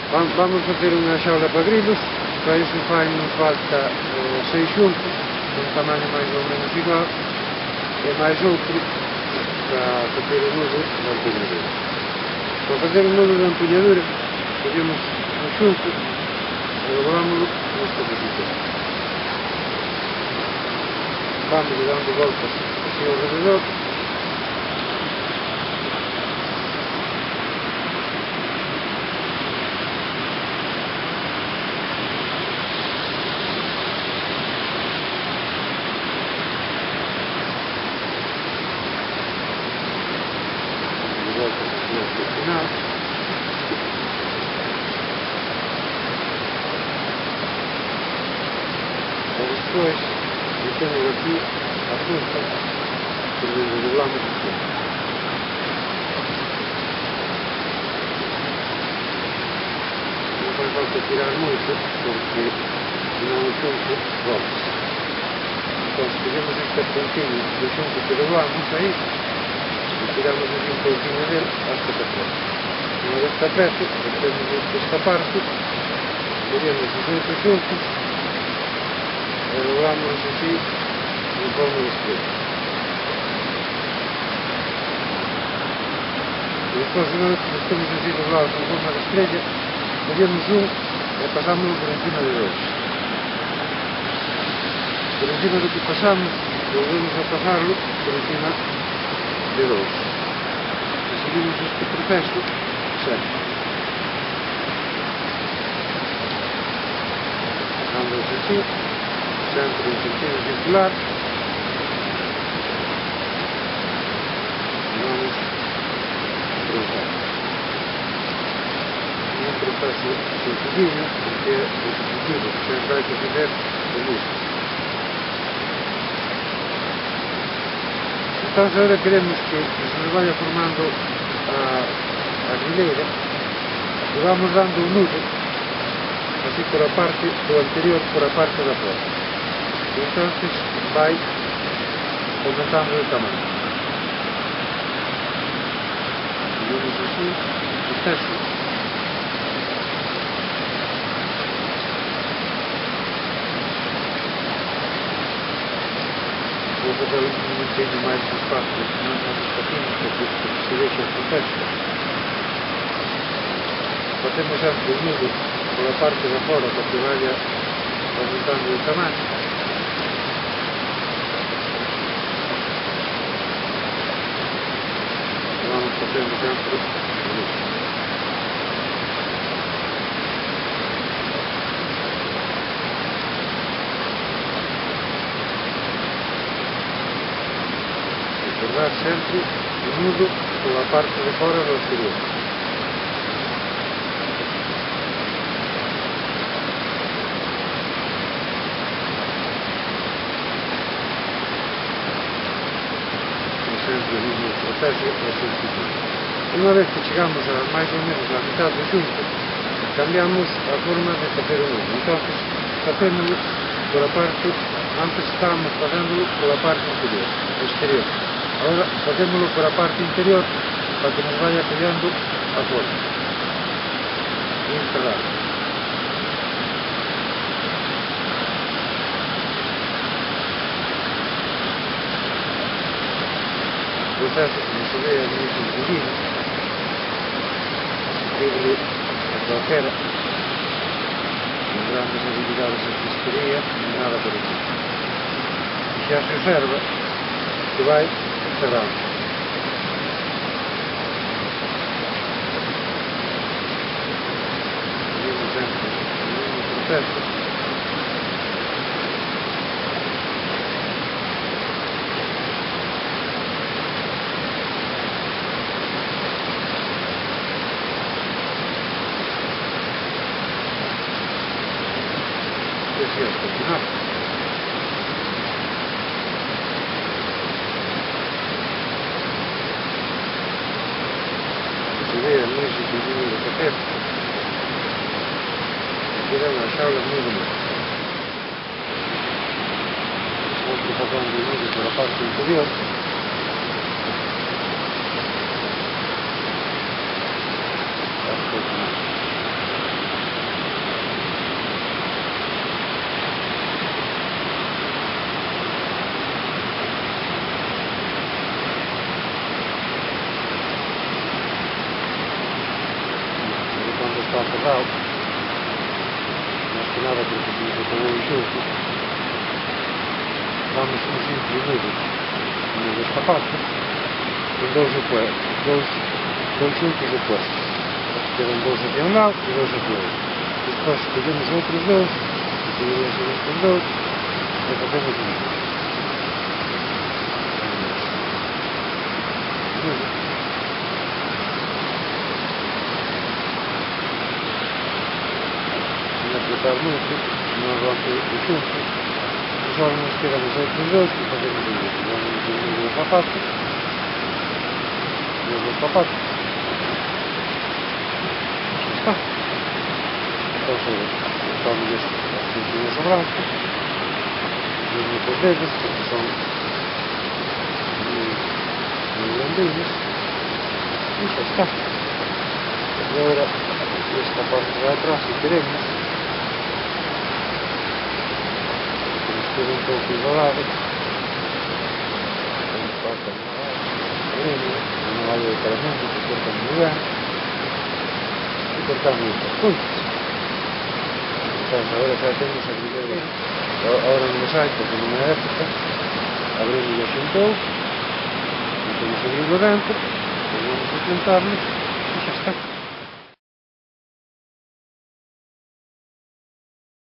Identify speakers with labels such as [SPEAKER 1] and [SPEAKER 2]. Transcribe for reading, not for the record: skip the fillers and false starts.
[SPEAKER 1] Vamos facer unha xaula para grilos. Para iso nos falta 6 xuntos, con tamaño máis ou menos igual, e máis outro para facer o nudo da empuñadura. Para facer o nudo da empuñadura, collemos un xunto e doblámoslo nesta posición. Vamos dando voltas así ao rededor. Final. E despois metemos aquí a punta por donde doblamos o xunto. Non fai falta tirar moito porque senón o xunto rompe. Entón, collemos este puntinho do xunto que doblamos aí e tiramos aquí un pouquinho del hasta que apriete. Unha vez que apriete, metemos esta parte, collemos os outros xuntos e doblamos así en forma de estrella. E despois, unha vez que estemos así doblados en forma de estrella, collemos un e pasámoslo por encima de dois. Por encima do que pasamos, volvemos a pasarlo por encima de dois. E seguimos este proceso sempre. Pasamos así, sempre en sentido circular. E vamos a trozar. Un proceso sencillo, porque é repetitivo, sempre hai que fazer o mismo. Então agora queremos que se nos vaya formando a grileira e vamos dando un nudo así por a parte do anterior, por a parte da fora. E entonces vai aumentando de tamaño. Seguimos así o proceso. Vou fazer um pouquinho mais despacio, mais despacito, porque se deixa o proceso. Facemos sempre o nudo pola parte da fora para que vaya aumentando de tamaño. E vamos facendo sempre o nudo. Recordar sempre o nudo pola parte de fora do anterior. Sempre o mesmo proceso é sempre. Unha vez que chegamos a máis ou menos a mitad do xunto, cambiamos a forma de facer o nudo. Entón, facémoslo por a parte, antes estábamos facéndolo pola parte exterior. Agora facémoslo por a parte interior para que nos vaya pillando a forma. E encerrar. O proceso, como se ve, é moi sencillo, seguible a calquera, con grandes habilidades en pesquería, ni nada por aquí. E xa se observa que vai cerrando. Seguimos sempre o mesmo proceso. E así hasta o final. Se ve moi sencillo de facer. Queda unha xaula moi bonita. Outro facendo o nudo por a parte interior. Hasta o final. unos zapatos, con dous xuntos opostos. Quedan dous aquí a un lado e dous aquí a outro. Despois collemos outros dous, e seguimos estes dous, e facemos un dous. Sin apretar moito, non rompe o xunto, e só nos quedan os outros dous e facemos un dous. Vamos unir os zapatos, e os dous zapatos. Xa está. Entón, cortamos as puntillas ao branco, mesmo cos dedos, porque son moi grandinhos, e xa está. E agora, esta parte de atrás, se queremos, que nos quede un pouco igualado, nos falta unha valla de caramelo que corta moi ben, e cortamos estas puntas. Entón, agora xa temos a primeira, agora non me sai porque non é época, abrimos o xuntou, metemos o libro dentro, volvemos a juntarlo e xa está.